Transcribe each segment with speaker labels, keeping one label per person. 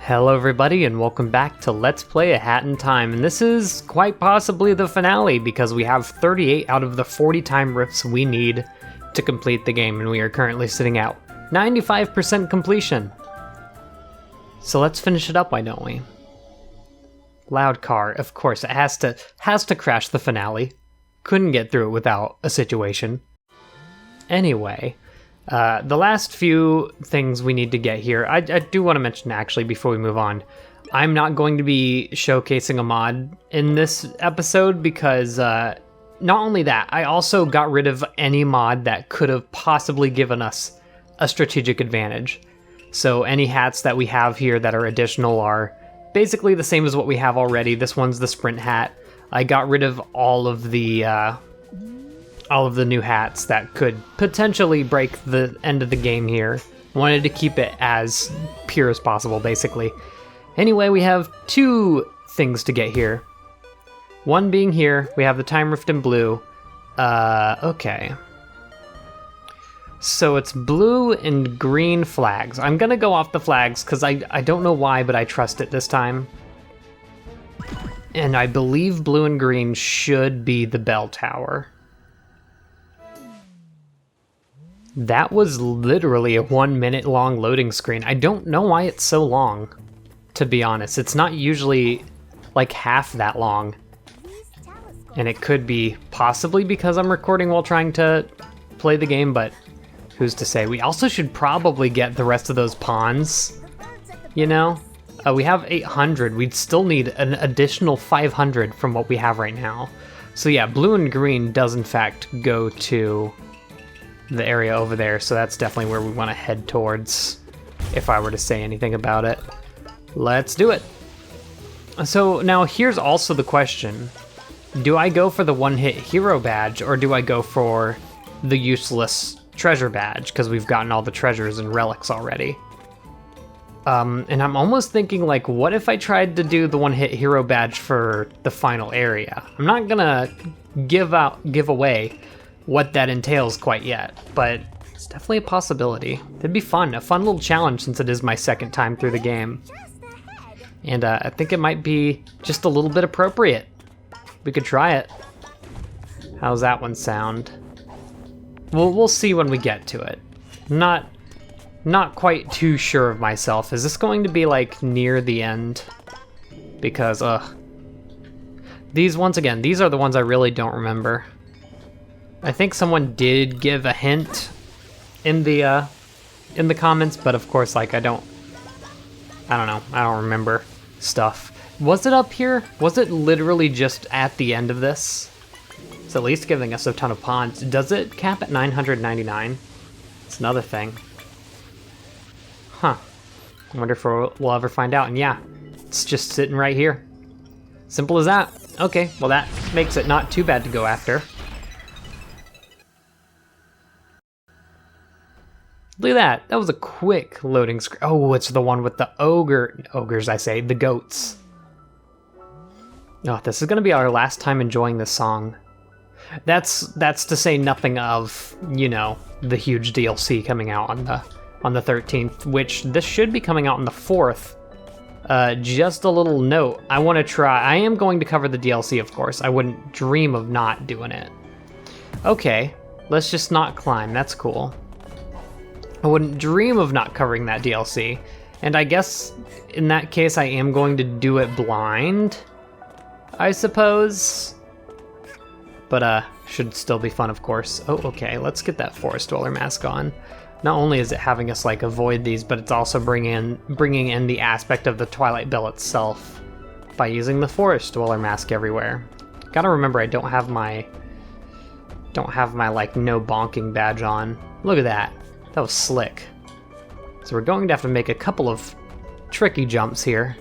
Speaker 1: Hello everybody and welcome back to Let's Play A Hat in Time, and this is quite possibly the finale because we have 38 out of the 40 time rifts we need to complete the game, and we are currently sitting at 95% completion. So let's finish it up, why don't we? Loud car, of course, it has to crash the finale. Couldn't get through it without a situation. Anyway, the last few things we need to get here, I do want to mention actually before we move on, I'm not going to be showcasing a mod in this episode because not only that, I also got rid of any mod that could have possibly given us a strategic advantage. So any hats that we have here that are additional are basically the same as what we have already. This one's the sprint hat. I got rid of all of the new hats that could potentially break the end of the game here. Wanted to keep it as pure as possible, basically. Anyway, we have two things to get here. One being here, we have the time rift in blue. Okay. So it's blue and green flags. I'm gonna go off the flags because I don't know why, but I trust it this time. And I believe blue and green should be the bell tower. That was literally a 1 minute long loading screen. I don't know why it's so long, to be honest. It's not usually like half that long. And it could be possibly because I'm recording while trying to play the game, but who's to say? We also should probably get the rest of those pawns, you know? We have 800. We'd still need an additional 500 from what we have right now. So yeah, blue and green does in fact go to the area over there, so that's definitely where we want to head towards if I were to say anything about it. Let's do it. So now here's also the question. Do I go for the one-hit hero badge or do I go for the useless treasure badge because we've gotten all the treasures and relics already? And I'm almost thinking, like, what if I tried to do the one-hit hero badge for the final area? I'm not gonna give away what that entails quite yet, but it's definitely a possibility. It'd be fun, a fun little challenge since it is my second time through the game. And I think it might be just a little bit appropriate. We could try it. How's that one sound? We'll see when we get to it. Not quite too sure of myself. Is this going to be like near the end? Because these, once again, these are the ones I really don't remember. I think someone did give a hint in the comments, but of course, like, I don't know, I don't remember stuff. Was it up here? Was it literally just at the end of this? It's at least giving us a ton of pawns. Does it cap at 999? It's another thing. Huh. I wonder if we'll ever find out. And yeah, it's just sitting right here. Simple as that. Okay, well that makes it not too bad to go after. Look at that. That was a quick loading screen. Oh, it's the one with the ogres, I say, the goats. Oh, this is going to be our last time enjoying this song. That's to say nothing of, you know, the huge DLC coming out on the 13th, which this should be coming out on the 4th. Just a little note. I want to try. I am going to cover the DLC, of course. I wouldn't dream of not doing it. Okay, let's just not climb. That's cool. I wouldn't dream of not covering that DLC. And I guess in that case I am going to do it blind, I suppose. But should still be fun, of course. Oh, okay, let's get that Forest Dweller mask on. Not only is it having us like avoid these, but it's also bringing in the aspect of the Twilight Bell itself by using the Forest Dweller mask everywhere. Gotta remember I don't have my like no bonking badge on. Look at that. That was slick. So we're going to have to make a couple of tricky jumps here.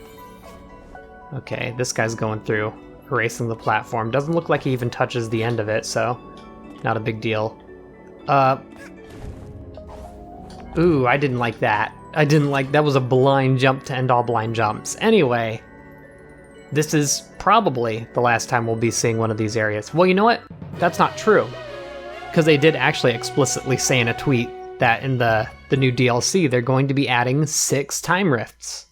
Speaker 1: Okay, this guy's going through, erasing the platform. Doesn't look like he even touches the end of it, so not a big deal. Ooh, I didn't like that. That was a blind jump to end all blind jumps. Anyway, this is probably the last time we'll be seeing one of these areas. Well, you know what? That's not true. Because they did actually explicitly say in a tweet that in the new DLC, they're going to be adding 6 time rifts.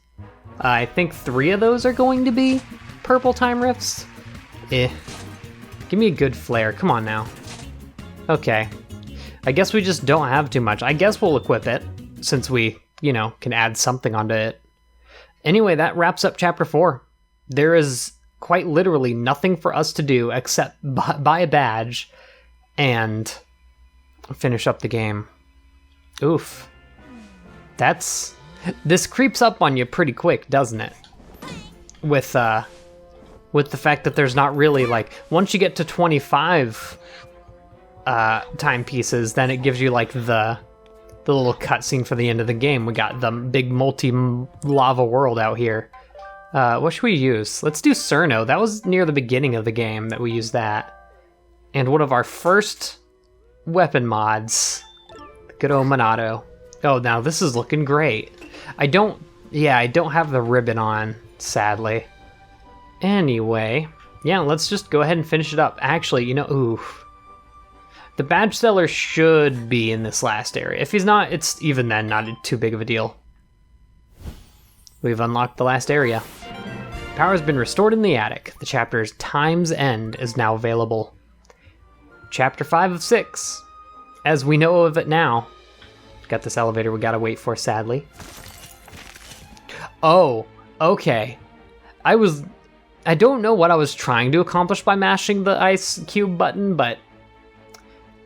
Speaker 1: I think 3 of those are going to be purple time rifts. Give me a good flare. Come on now. Okay. I guess we just don't have too much. I guess we'll equip it, since we, can add something onto it. Anyway, that wraps up Chapter 4. There is quite literally nothing for us to do except buy a badge and finish up the game. Oof. This creeps up on you pretty quick, doesn't it? With the fact that there's not really, like, once you get to 25 timepieces, then it gives you, like, the little cutscene for the end of the game. We got the big multi-lava world out here. What should we use? Let's do Cerno. That was near the beginning of the game that we used that. And one of our first weapon mods, good old Monado. Oh, now this is looking great. I don't have the ribbon on, sadly. Anyway, yeah, let's just go ahead and finish it up. Actually, oof. The badge seller should be in this last area. If he's not, it's even then not too big of a deal. We've unlocked the last area. Power has been restored in the attic. The chapter's Time's End is now available. Chapter 5 of 6. As we know of it now. Got this elevator we gotta wait for, sadly. Oh, okay. I don't know what I was trying to accomplish by mashing the ice cube button, but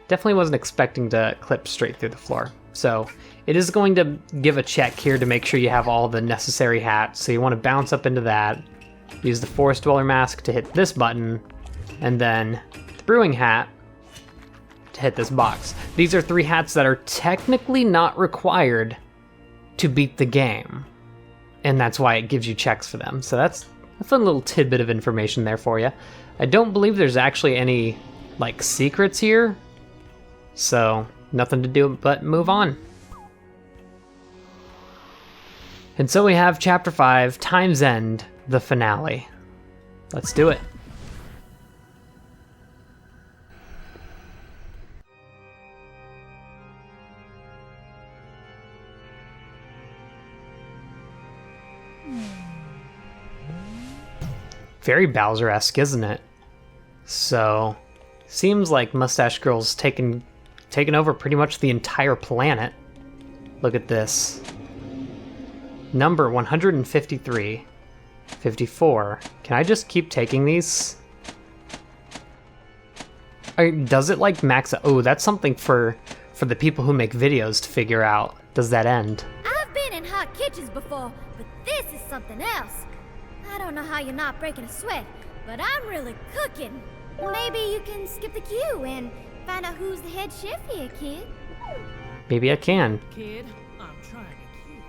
Speaker 1: definitely wasn't expecting to clip straight through the floor. So it is going to give a check here to make sure you have all the necessary hats. So you want to bounce up into that, use the Forest Dweller mask to hit this button, and then the Brewing hat to hit this box. These are 3 hats that are technically not required to beat the game, and that's why it gives you checks for them. So that's a fun little tidbit of information there for you. I don't believe there's actually any, like, secrets here, so nothing to do but move on. And so we have Chapter 5, Time's End, the finale. Let's do it. Very Bowser-esque, isn't it? So, seems like Mustache Girl's taken over pretty much the entire planet. Look at this. Number 153. 54. Can I just keep taking these? Does it like max? Oh, that's something for the people who make videos to figure out. Does that end?
Speaker 2: I've been in hot kitchens before, but this is something else. I don't know how you're not breaking a sweat, but I'm really cooking. Maybe you can skip the queue and find out who's the head chef here, kid.
Speaker 1: Maybe I can.
Speaker 3: Kid, I'm trying to queue.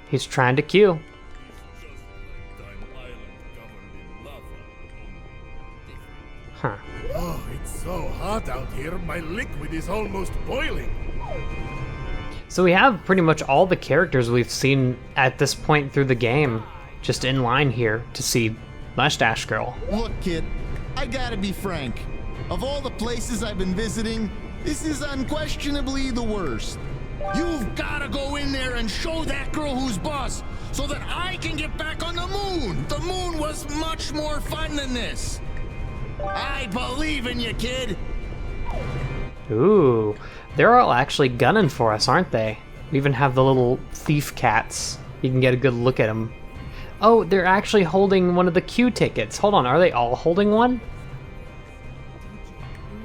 Speaker 1: He's trying to queue. Huh.
Speaker 4: Oh, it's so hot out here, my liquid is almost boiling.
Speaker 1: So we have pretty much all the characters we've seen at this point through the game just in line here to see Mustache Girl.
Speaker 5: Look, kid, I gotta be frank. Of all the places I've been visiting, this is unquestionably the worst. You've gotta go in there and show that girl who's boss so that I can get back on the moon. The moon was much more fun than this. I believe in you, kid.
Speaker 1: Ooh, they're all actually gunning for us, aren't they? We even have the little thief cats. You can get a good look at them. Oh, they're actually holding one of the queue tickets. Hold on, are they all holding one?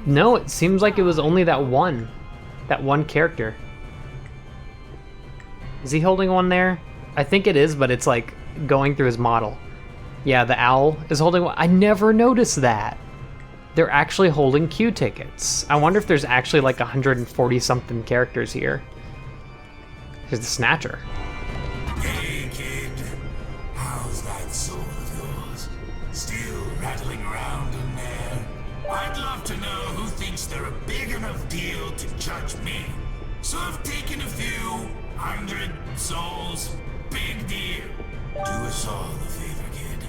Speaker 1: No, it seems like it was only that one character. Is he holding one there? I think it is, but it's like going through his model. Yeah, the owl is holding one. I never noticed that. They're actually holding queue tickets. I wonder if there's actually like 140 something characters here. Here's the Snatcher.
Speaker 6: Hey kid, how's that soul of yours? Still rattling around in there? I'd love to know who thinks they're a big enough deal to judge me. So I've taken a few 100 souls. Big deal. Do us all a favor, kid.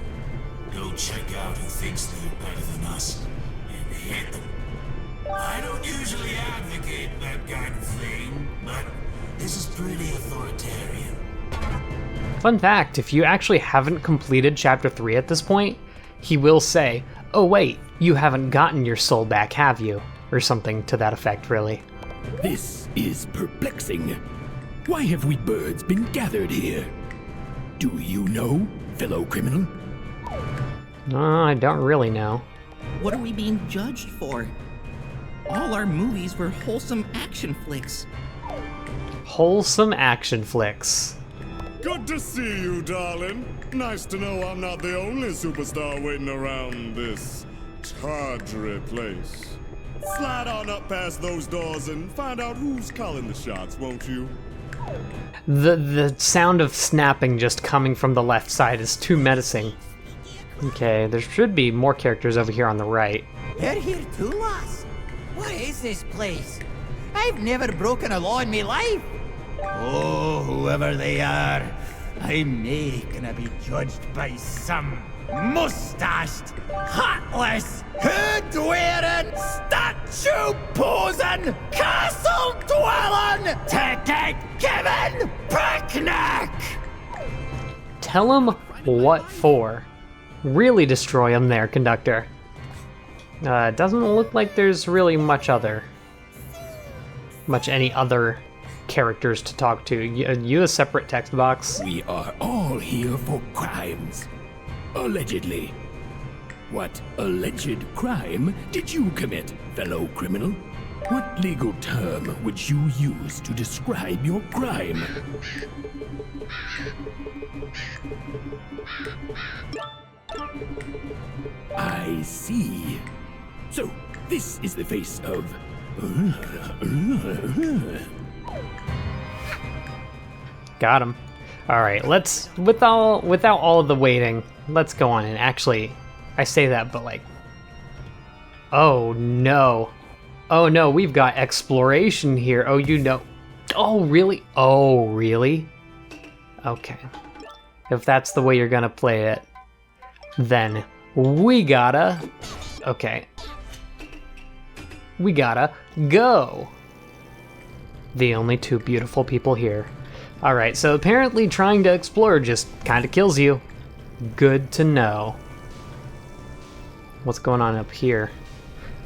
Speaker 6: Go check out who thinks they're better than us and hit them. I don't usually advocate that kind of thing, but this is pretty authoritarian.
Speaker 1: Fun fact, if you actually haven't completed Chapter 3 at this point, he will say, "Oh wait, you haven't gotten your soul back, have you?" Or something to that effect, really.
Speaker 7: This is perplexing. Why have we birds been gathered here? Do you know, fellow criminal?
Speaker 1: I don't really know.
Speaker 8: What are we being judged for? All our movies were wholesome action flicks.
Speaker 1: Wholesome action flicks.
Speaker 4: Good to see you, darling. Nice to know I'm not the only superstar waiting around this tawdry place. Slide on up past those doors and find out who's calling the shots, won't you?
Speaker 1: The sound of snapping just coming from the left side is too menacing. Okay, there should be more characters over here on the right.
Speaker 9: They're here too, lass. What is this place? I've never broken a law in my life. Oh, whoever they are, I'm gonna be judged by some mustached, hatless, hood-wearing, statue-posing, castle-dwelling, ticket-giving picnic!
Speaker 1: Tell him what for. Really destroy him there, conductor. It doesn't look like there's really much any other characters to talk to. You a separate text box?
Speaker 7: We are all here for crimes. Allegedly. What alleged crime did you commit, fellow criminal? What legal term would you use to describe your crime? I see. So, this is the face of...
Speaker 1: Got him. Alright, let's, without all of the waiting, let's go on and actually, I say that, but like, oh no. Oh no, we've got exploration here. Oh, you know. Oh, really? Oh, really? Okay. If that's the way you're gonna play it, then we gotta, okay. We gotta go. The only two beautiful people here. Alright, so apparently trying to explore just kinda kills you. Good to know. What's going on up here?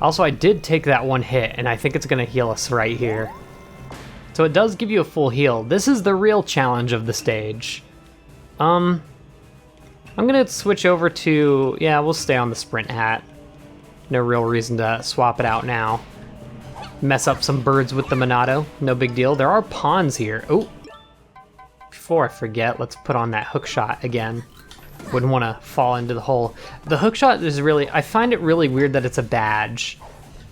Speaker 1: Also, I did take that one hit, and I think it's gonna heal us right here. So it does give you a full heal. This is the real challenge of the stage. I'm gonna switch over to, yeah, we'll stay on the sprint hat. No real reason to swap it out now. Mess up some birds with the Monado, no big deal. There are pawns here. Oh, before I forget, let's put on that hook shot again. Wouldn't want to fall into the hole. The hook shot is really, I find it really weird that it's a badge,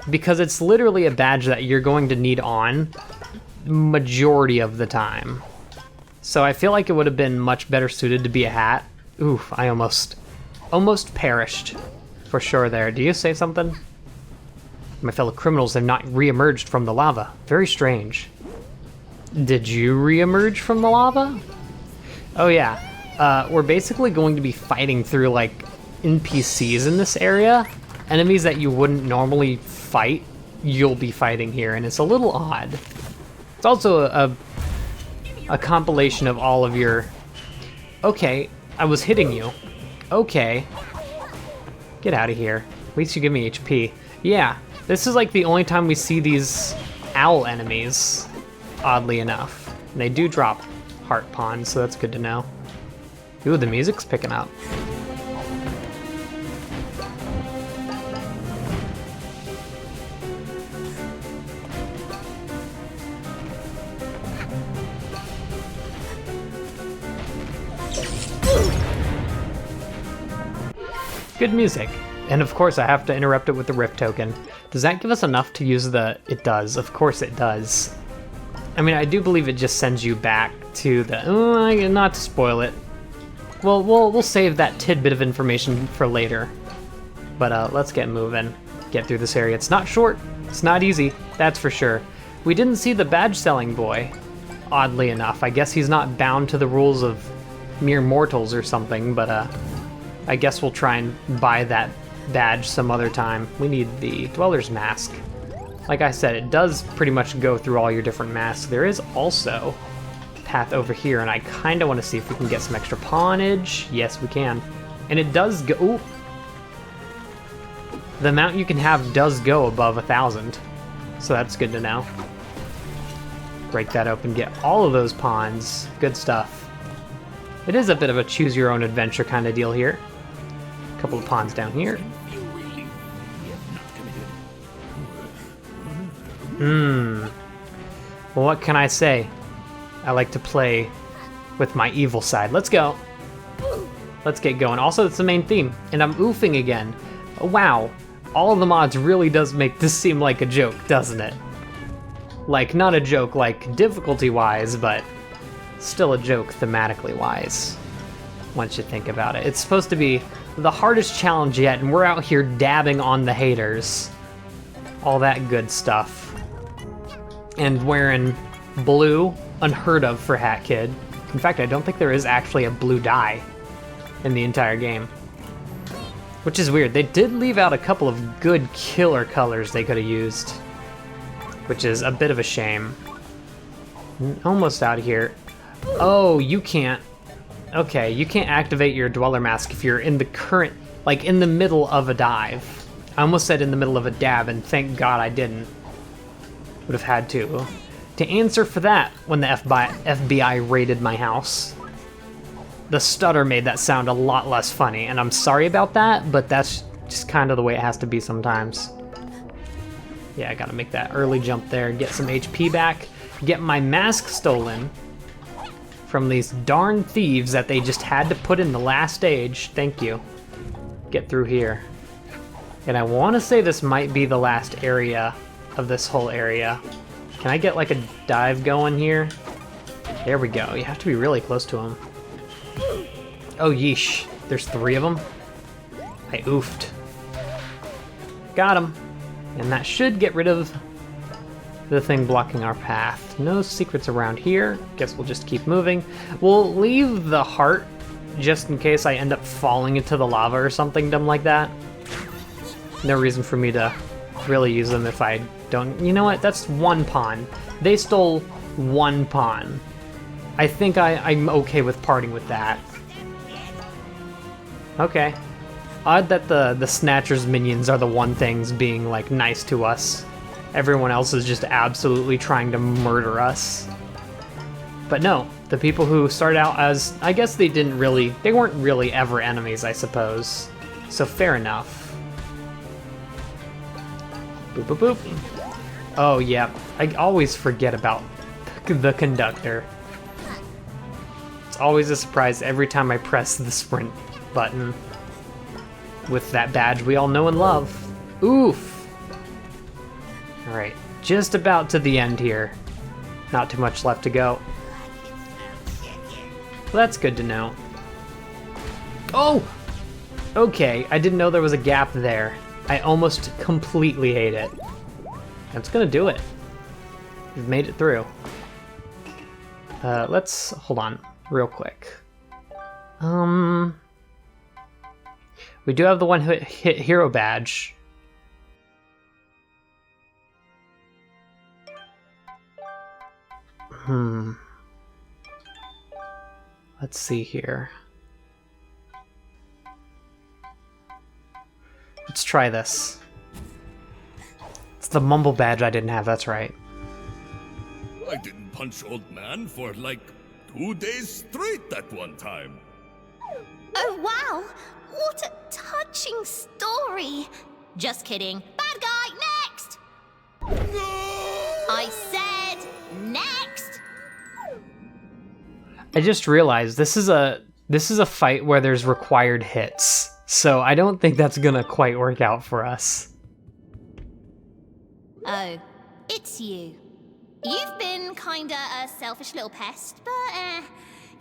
Speaker 1: because it's literally a badge that you're going to need on majority of the time. So I feel like it would have been much better suited to be a hat. Oof, I almost perished for sure there. Do you say something? My fellow criminals have not re-emerged from the lava. Very strange. Did you re-emerge from the lava? Oh yeah. We're basically going to be fighting through like NPCs in this area. Enemies that you wouldn't normally fight, you'll be fighting here, and it's a little odd. It's also a compilation of all of your... Okay, I was hitting you. Okay. Get out of here. At least you give me HP. Yeah, this is like the only time we see these owl enemies, oddly enough. And they do drop heart pawns, so that's good to know. Ooh, the music's picking up. Good music. And of course I have to interrupt it with the rift token. Does that give us enough to use the... It does. Of course it does. I mean, I do believe it just sends you back to the... not to spoil it. Well, we'll save that tidbit of information for later. But let's get moving. Get through this area. It's not short. It's not easy. That's for sure. We didn't see the badge selling boy. Oddly enough. I guess he's not bound to the rules of mere mortals or something, but I guess we'll try and buy that badge some other time. We need the Dweller's Mask. Like I said, it does pretty much go through all your different masks. There is also path over here, and I kind of want to see if we can get some extra pawnage. Yes, we can. And it does go... Ooh. The amount you can have does go above 1,000. So that's good to know. Break that open, get all of those pawns. Good stuff. It is a bit of a choose-your-own-adventure kind of deal here. A couple of pawns down here. Well, what can I say? I like to play with my evil side. Let's go. Let's get going. Also, it's the main theme, and I'm oofing again. Wow, all of the mods really does make this seem like a joke, doesn't it? Like, not a joke like difficulty-wise, but still a joke thematically-wise, once you think about it. It's supposed to be the hardest challenge yet, and we're out here dabbing on the haters. All that good stuff. And wearing blue, unheard of for Hat Kid. In fact, I don't think there is actually a blue dye in the entire game. Which is weird. They did leave out a couple of good killer colors they could have used. Which is a bit of a shame. Almost out of here. Oh, you can't. Okay, you can't activate your Dweller Mask if you're in the current, like in the middle of a dive. I almost said in the middle of a dab, and thank God I didn't. Would have had to. To answer for that, when the FBI raided my house, the stutter made that sound a lot less funny, and I'm sorry about that, but that's just kind of the way it has to be sometimes. Yeah, I gotta make that early jump there, get some HP back, get my mask stolen from these darn thieves that they just had to put in the last stage. Thank you. Get through here. And I want to say this might be the last area of this whole area. Can I get like a dive going here? There we go. You have to be really close to them. Oh, yeesh. There's 3 of them. I oofed. Got him. And that should get rid of the thing blocking our path. No secrets around here. Guess we'll just keep moving. We'll leave the heart just in case I end up falling into the lava or something dumb like that. No reason for me to really use them if I don't... You know what? That's 1 pawn. They stole 1 pawn. I think I'm okay with parting with that. Okay. Odd that the Snatcher's minions are the one things being, like, nice to us. Everyone else is just absolutely trying to murder us. But no, the people who started out as... I guess they weren't really ever enemies, I suppose. So fair enough. Boop, boop, boop. Oh, yeah. I always forget about the conductor. It's always a surprise every time I press the sprint button. With that badge we all know and love. Oof! Alright, just about to the end here. Not too much left to go. Well, that's good to know. Oh! Okay, I didn't know there was a gap there. I almost completely hate it. That's gonna do it. We've made it through. Let's hold on real quick. We do have the one hit hero badge. Let's see here. Let's try this. It's the mumble badge I didn't have, that's right.
Speaker 10: I didn't punch old man for like 2 days straight that one time.
Speaker 2: Oh, wow! What a touching story! Just kidding. Bad guy, next! I said next!
Speaker 1: I just realized this is a fight where there's required hits. So I don't think that's gonna quite work out for us.
Speaker 2: Oh, it's you. You've been kinda a selfish little pest, but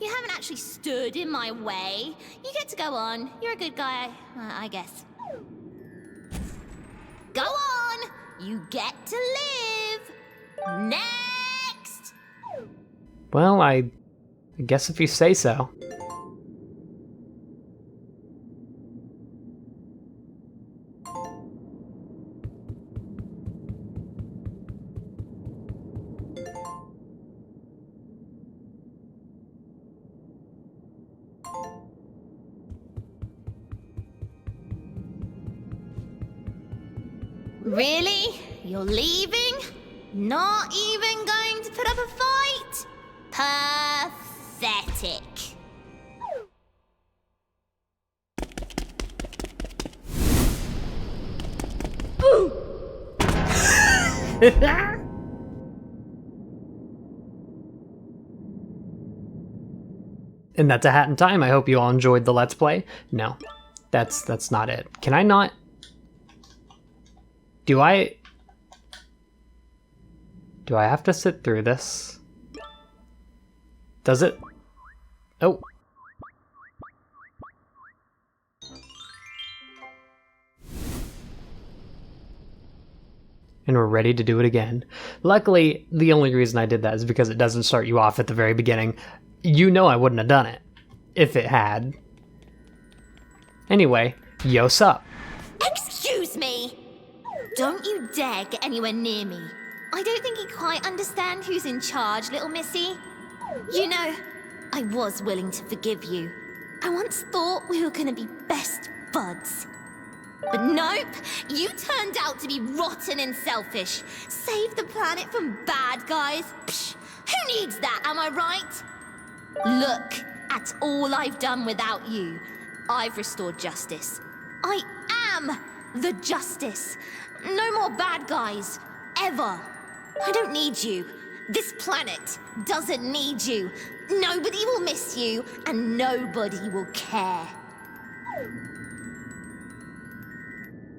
Speaker 2: you haven't actually stood in my way. You get to go on. You're a good guy, I guess. Go on! You get to live! Next!
Speaker 1: Well, I guess if you say so.
Speaker 2: Really? You're leaving? Not even going to put up a fight? Pathetic.
Speaker 1: And that's a hat in time. I hope you all enjoyed the Let's Play. No, that's not it. Can I not? Do I have to sit through this? Does it? Oh. And we're ready to do it again. Luckily, the only reason I did that is because it doesn't start you off at the very beginning. You know I wouldn't have done it if it had. Anyway, yo sup.
Speaker 2: Excuse me! Don't you dare get anywhere near me. I don't think you quite understand who's in charge, little missy. You know, I was willing to forgive you. I once thought we were gonna be best buds. But nope, you turned out to be rotten and selfish. Save the planet from bad guys. Psh, who needs that, am I right? Look at all I've done without you. I've restored justice. I am the justice. No more bad guys, ever. I don't need you. This planet doesn't need you. Nobody will miss you, and nobody will care.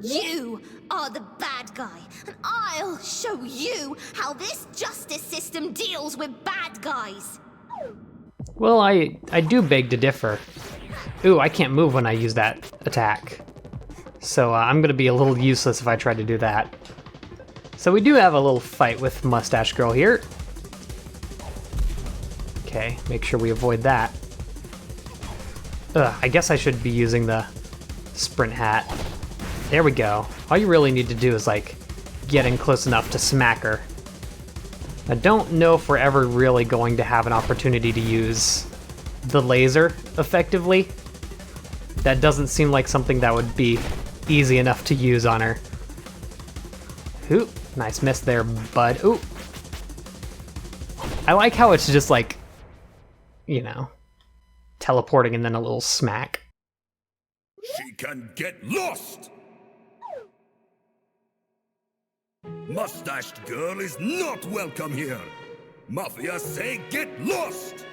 Speaker 2: You are the bad guy, and I'll show you how this justice system deals with bad guys.
Speaker 1: Well, I do beg to differ. Ooh, I can't move when I use that attack. So I'm gonna be a little useless if I try to do that. So we do have a little fight with Mustache Girl here. Okay, make sure we avoid that. Ugh, I guess I should be using the sprint hat. There we go. All you really need to do is, like, get in close enough to smack her. I don't know if we're ever really going to have an opportunity to use the laser effectively. That doesn't seem like something that would be easy enough to use on her. Ooh, nice miss there, bud. Ooh. I like how it's just like, you know, teleporting and then a little smack.
Speaker 10: She can get lost! Mustached girl is not welcome here. Mafia say get lost!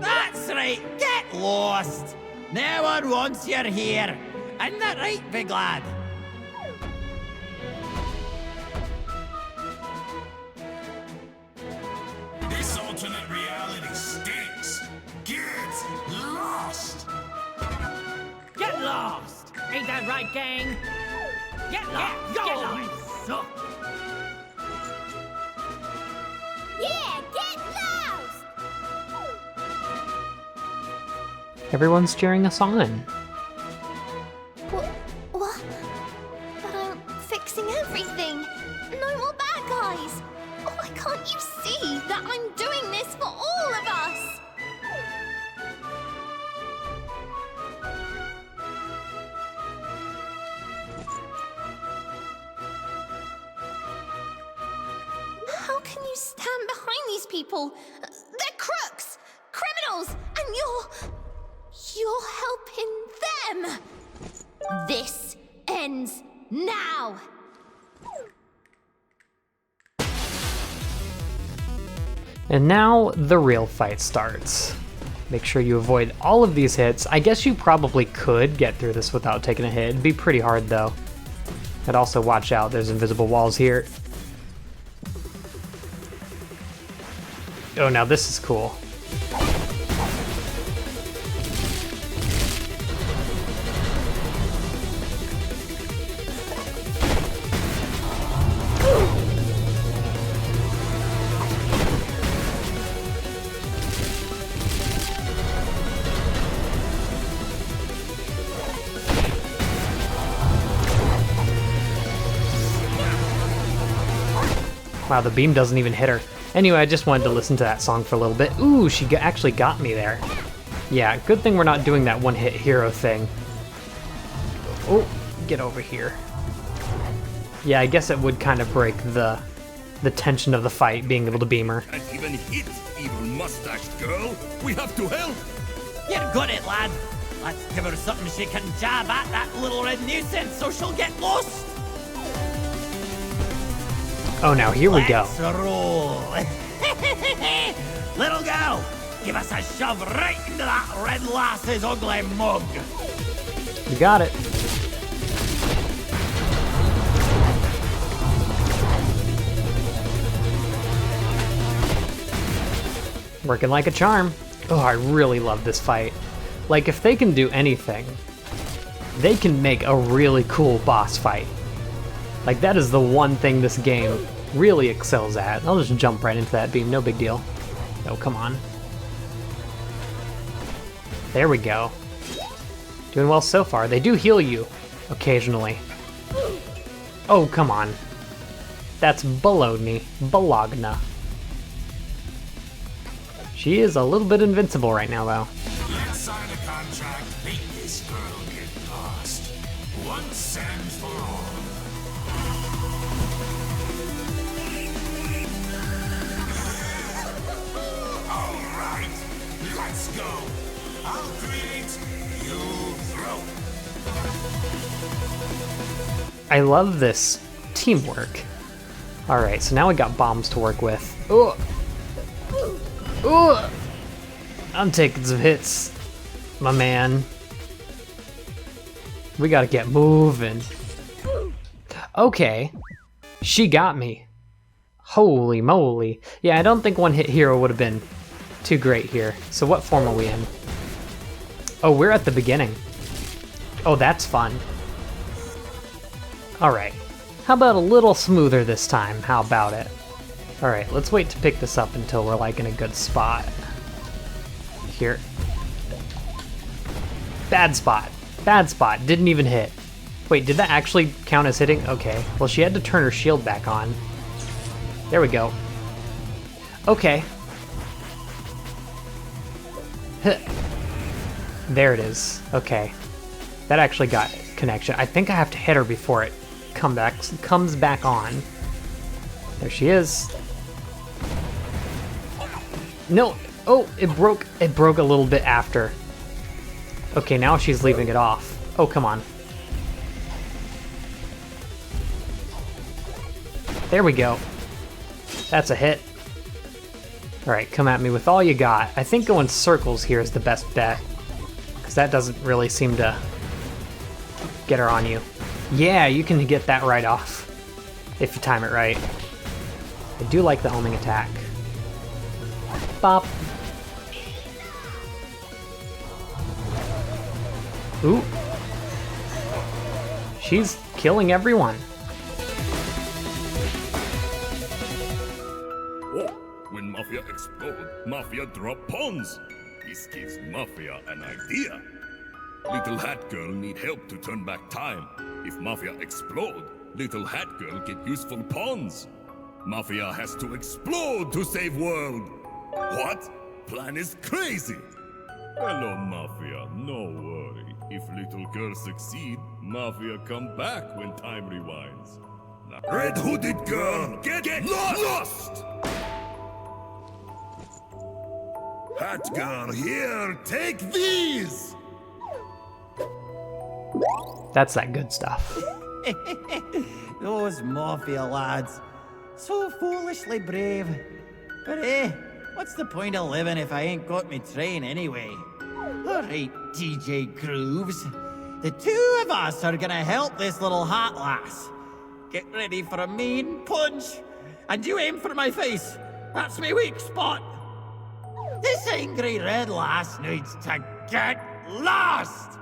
Speaker 9: That's right, get lost! No one wants you here. Isn't that right, big lad?
Speaker 6: This alternate reality stinks. Get lost!
Speaker 3: Get lost! Ain't that right, gang? Get lost! Get lost! Suck.
Speaker 2: Yeah, get lost!
Speaker 1: Everyone's cheering us on.
Speaker 2: What? But I'm fixing everything. No more bad guys. Oh, why can't you see that I'm doing this for all of us? How can you stand behind these people? They're crooks, criminals, and you're helping them. This ends now.
Speaker 1: And now the real fight starts. Make sure you avoid all of these hits. I guess you probably could get through this without taking a hit. It'd be pretty hard though. And also watch out, there's invisible walls here. Oh, now this is cool. Wow, the beam doesn't even hit her. Anyway, I just wanted to listen to that song for a little bit. Ooh, she actually got me there. Yeah, good thing we're not doing that one-hit hero thing. Oh, get over here. Yeah, I guess it would kind of break the tension of the fight, being able to beam her.
Speaker 10: Can't even hit, evil mustached girl. We have to help.
Speaker 9: You're got it, lad. Let's give her something she can jab at, that little red nuisance, so she'll get lost.
Speaker 1: Oh, now here we go.
Speaker 9: Let's roll. Little girl, give us a shove right into that red lass's ugly mug.
Speaker 1: You got it. Working like a charm. Oh, I really love this fight. Like, if they can do anything, they can make a really cool boss fight. Like, that is the one thing this game really excels at. I'll just jump right into that beam, no big deal. Oh, come on. There we go. Doing well so far. They do heal you occasionally. Oh, come on. That's baloney. Bologna. She is a little bit invincible right now, though.
Speaker 6: Let's sign a contract, make this girl get lost. Once and for all. All right, let's go. I'll create, you throw.
Speaker 1: I love this teamwork. Alright, so now we got bombs to work with. Ugh. Ugh. I'm taking some hits, my man. We gotta get moving. Okay, she got me. Holy moly. Yeah, I don't think one hit hero would have been too great here. So what form are we in? Oh, we're at the beginning. Oh, that's fun. Alright, how about a little smoother this time? How about it? Alright, let's wait to pick this up until we're like in a good spot. Here. Bad spot. Bad spot. Didn't even hit. Wait, did that actually count as hitting? Okay. Well, she had to turn her shield back on. There we go. Okay. There it is. Okay. That actually got connection. I think I have to hit her before it comes back on. There she is. No. Oh, it broke a little bit after. Okay, now she's leaving it off. Oh, come on. There we go. That's a hit. Alright, come at me with all you got. I think going circles here is the best bet, because that doesn't really seem to get her on you. Yeah, you can get that right off, if you time it right. I do like the homing attack. Bop. Ooh. She's killing everyone.
Speaker 10: Oh, when Mafia explode, Mafia drop pawns. This gives Mafia an idea. Little Hat Girl need help to turn back time. If Mafia explode, Little Hat Girl get useful pawns. Mafia has to explode to save world. What? Plan is crazy. Hello, Mafia. No worry. If Little Girl succeed, Mafia come back when time rewinds. Now, Red Hooded Girl, get lost! Hat Girl, here, take these!
Speaker 1: That's that good stuff.
Speaker 9: Those Mafia lads. So foolishly brave. But what's the point of living if I ain't got me train anyway? Alright, DJ Grooves. The two of us are gonna help this little hat lass. Get ready for a mean punch. And you aim for my face. That's my weak spot. This angry red lass needs to get lost!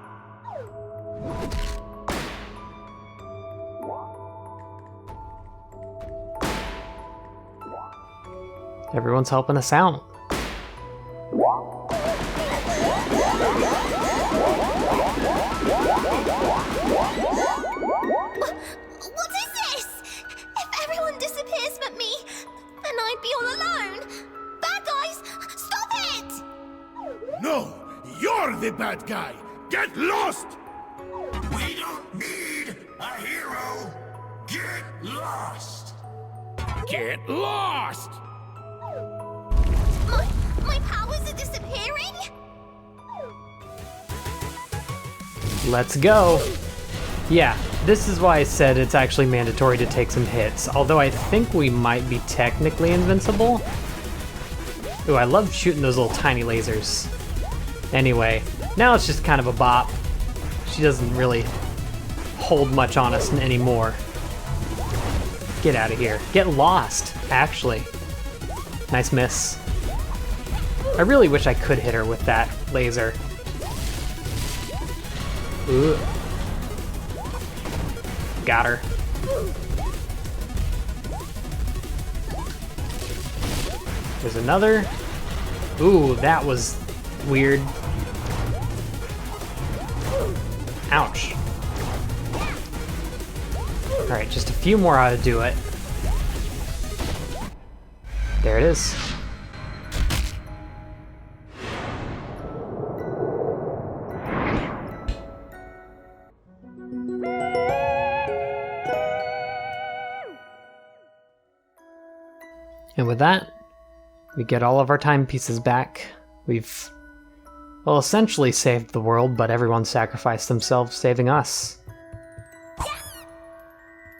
Speaker 1: Everyone's helping us out.
Speaker 2: What is this? If everyone disappears but me, then I'd be all alone. Bad guys, stop it!
Speaker 6: No, you're the bad guy. Get lost! We don't need A hero? Get lost!
Speaker 7: Get lost!
Speaker 2: My powers are disappearing?
Speaker 1: Let's go. Yeah, this is why I said it's actually mandatory to take some hits, although I think we might be technically invincible. Ooh, I love shooting those little tiny lasers. Anyway, now it's just kind of a bop. She doesn't really hold much on us anymore. Get out of here. Get lost, actually. Nice miss. I really wish I could hit her with that laser. Ooh. Got her. There's another. Ooh, that was weird. Ouch. Alright, just a few more ought to do it. There it is. And with that, we get all of our timepieces back. We've, well, essentially saved the world, but everyone sacrificed themselves saving us.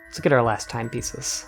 Speaker 1: Let's get our last timepieces.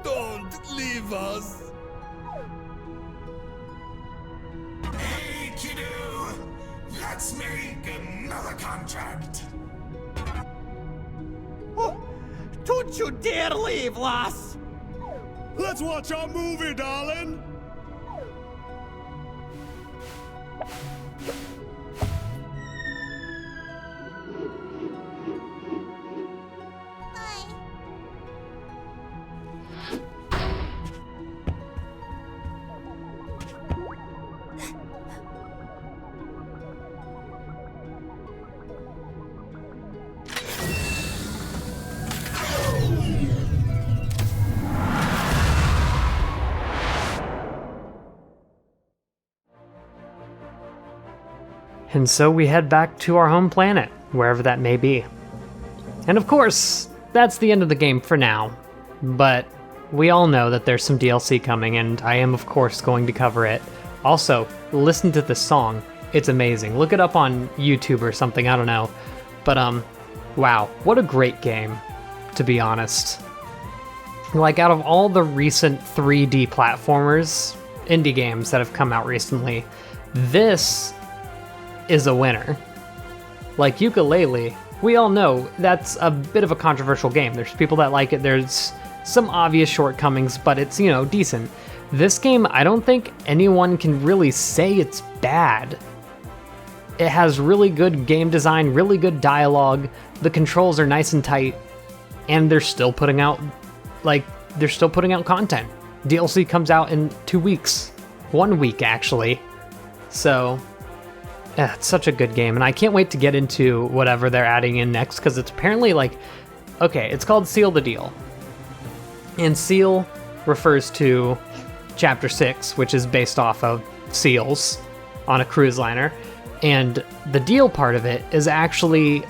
Speaker 10: Don't leave us!
Speaker 6: Hey, kiddo! Let's make another contract!
Speaker 9: Oh, don't you dare leave, lass!
Speaker 4: Let's watch our movie, darling!
Speaker 1: And so we head back to our home planet, wherever that may be. And of course, that's the end of the game for now. But we all know that there's some DLC coming, and I am of course going to cover it. Also, listen to this song. It's amazing. Look it up on YouTube or something, I don't know. But wow, what a great game, to be honest. Like, out of all the recent 3D platformers, indie games that have come out recently, this is a winner. Like, Yooka-Laylee we all know that's a bit of a controversial game. There's people that like it, there's some obvious shortcomings, but it's, you know, decent. This game, I don't think anyone can really say it's bad. It has really good game design, really good dialogue, the controls are nice and tight, and they're still putting out, content. DLC comes out in 2 weeks. 1 week, actually. So, yeah, it's such a good game, and I can't wait to get into whatever they're adding in next, because it's apparently like, okay, it's called Seal the Deal. And Seal refers to Chapter 6, which is based off of seals on a cruise liner. And the deal part of it is actually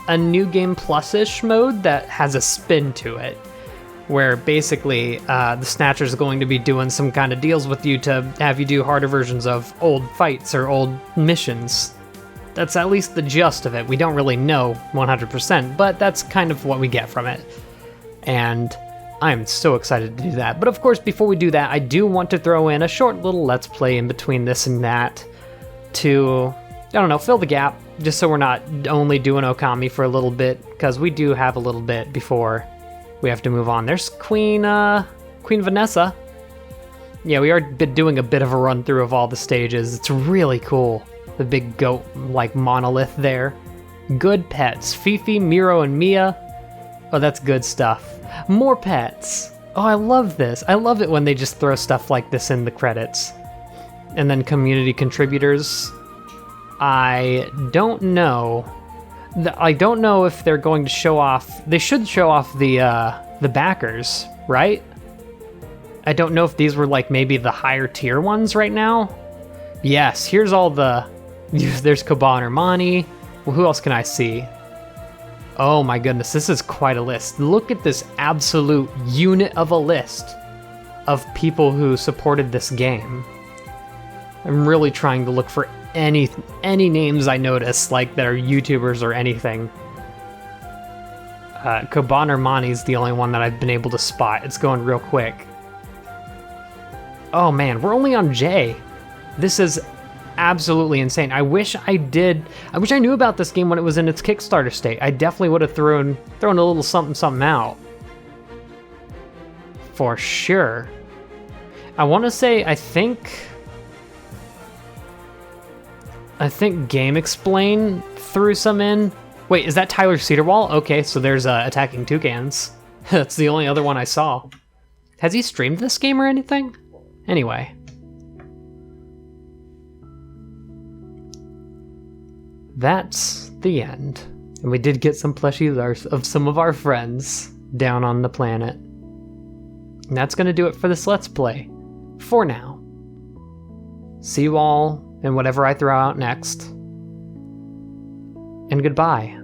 Speaker 1: a New Game Plus-ish mode that has a spin to it, where basically the Snatcher's going to be doing some kind of deals with you to have you do harder versions of old fights or old missions. That's at least the gist of it. We don't really know 100%, but that's kind of what we get from it. And I'm so excited to do that. But of course, before we do that, I do want to throw in a short little Let's Play in between this and that to, I don't know, fill the gap, just so we're not only doing Okami for a little bit, because we do have a little bit before we have to move on. There's Queen Vanessa. Yeah, we are doing a bit of a run through of all the stages. It's really cool. The big goat, like, monolith there. Good pets. Fifi, Miro, and Mia. Oh, that's good stuff. More pets. Oh, I love this. I love it when they just throw stuff like this in the credits. And then community contributors. I don't know. I don't know if they're going to show off. They should show off the backers, right? I don't know if these were like maybe the higher tier ones right now. Yes, here's all the. There's Kaban or Mani. Well, who else can I see? Oh my goodness, this is quite a list. Look at this absolute unit of a list of people who supported this game. I'm really trying to look for any names I notice, like that are YouTubers or anything. Kaban or Mani is the only one that I've been able to spot. It's going real quick. Oh man, we're only on J. This is absolutely insane. I wish I knew about this game when it was in its Kickstarter state. I definitely would have thrown a little something out. For sure. I want to say, I think Game Explain threw some in. Wait, is that Tyler Cedarwall? Okay, so there's Attacking Toucans. That's the only other one I saw. Has he streamed this game or anything? Anyway. That's the end. And we did get some plushies of some of our friends down on the planet. And that's going to do it for this Let's Play. For now. See you all in whatever I throw out next. And goodbye.